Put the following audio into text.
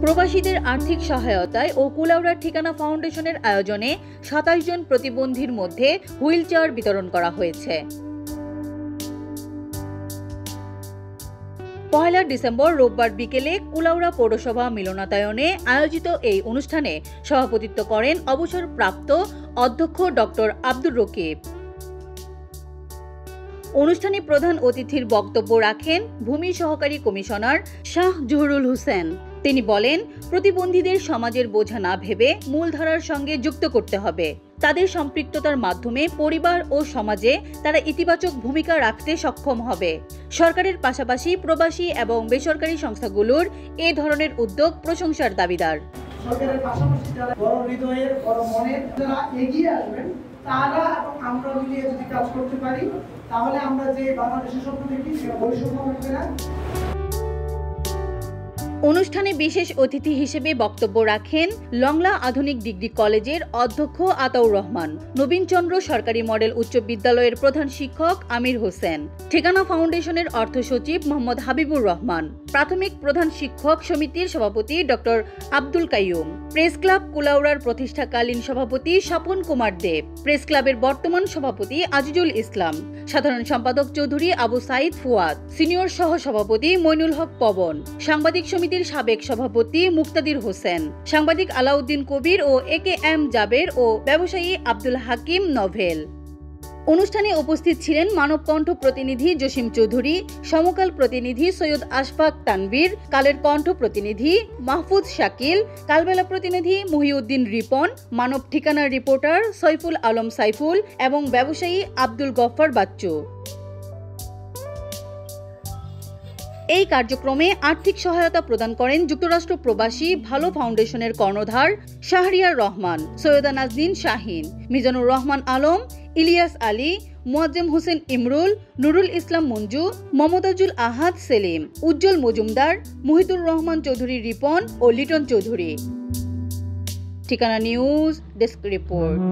প্রবাসীদের আর্থিক সহায়তায় ও কুলাউড়ার ঠিকানা ফাউন্ডেশনের আয়োজনে 27 জন প্রতিবন্ধীর মধ্যে হুইল চেয়ার বিতরণ করা হয়েছে। 1 ডিসেম্বর রোববার বিকেলে কুলাউড়া পৌরসভা মিলনায়তনে আয়োজিত এই অনুষ্ঠানে সভাপতিত্ব করেন অবসরপ্রাপ্ত অধ্যক্ষ ডক্টর আব্দুর রকিব। অনুষ্ঠানে প্রধান অতিথির বক্তব্য রাখেন ভূমি সহকারী কমিশনার শাহ জহুরুল হোসেন। তিনি বলেন, প্রতিবন্ধীদের সমাজের বোঝা না ভেবে মূলধারার সঙ্গে যুক্ত করতে হবে। তাদের সম্পৃক্ততার মাধ্যমে পরিবার ও সমাজে তারা ইতিবাচক ভূমিকা রাখতে সক্ষম হবে। সরকারের পাশাপাশি প্রবাসী এবং বেসরকারি সংস্থাগুলোর এ ধরনের উদ্যোগ প্রশংসার দাবিদার। সরকারের পাশাপাশি যারা বড় হৃদয়ের, বড় মনের, যারা এগিয়ে আসবেন, তারা এবং আমরা মিলিয়ে যদি কাজ করতে পারি, তাহলে আমরা যে বাংলাদেশের স্বপ্ন দেখি সেটা বৈষম্য হবে না। অনুষ্ঠানে বিশেষ অতিথি হিসেবে বক্তব্য রাখেন লংলা আধুনিক ডিগ্রি কলেজের অধ্যক্ষ আতাউর রহমান, নবীনচন্দ্র সরকারি মডেল উচ্চ বিদ্যালয়ের প্রধান শিক্ষক আমির হোসেন, ঠিকানা ফাউন্ডেশনের অর্থ সচিব মোহাম্মদ হাবিবুর রহমান, প্রাথমিক প্রধান শিক্ষক সমিতির সভাপতি doctor Abdul Qayyum, press club কুলাউড়ার প্রতিষ্ঠাকালীন সভাপতি স্বপন কুমার দেব, প্রেস ক্লাবের বর্তমান সভাপতি আজিজুল ইসলাম, সাধারণ সম্পাদক চৌধুরী আবু সাইদ ফুয়াদ, সিনিয়র সহ সভাপতি মইনুল হক পবন, সাংবাদিক সমিতির সাবেক সভাপতি মুক্তাদির হোসেন, সাংবাদিক আলাউদ্দিন কবির ও AKM জাবের ও ব্যবসায়ী আব্দুল হাকিম নভেল। অনুষ্ঠানে উপস্থিত ছিলেন মানবকণ্ঠ প্রতিনিধি জসিম চৌধুরী, সমকাল প্রতিনিধি সৈয়দ আশফাক তানভীর, কালের কণ্ঠ প্রতিনিধি মাহফুজ শাকিল, কালবেলা প্রতিনিধি মহিউদ্দিন রিপন, মানব ঠিকানার রিপোর্টার সৈফুল আলম সাইফুল এবং ব্যবসায়ী আব্দুল গফফার বাচ্চু। এই কার্যক্রমে আর্থিক সহায়তা প্রদান করেন যুক্তরাষ্ট্র প্রবাসী ভালো ফাউন্ডেশনের কর্ণধার শাহরিয়ার রহমান, সৈয়দা নাজনীন শাহিন, মিজানুর রহমান আলম, ইলিয়াস আলী, মুয়াজ্জেম হোসেন ইমরুল, নুরুল ইসলাম মঞ্জু, মমতাজুল আহাদ সেলিম, উজ্জ্বল মজুমদার, মুহিতুর রহমান চৌধুরী রিপন ও লিটন চৌধুরী। ঠিকানা নিউজ ডেস্ক রিপোর্ট।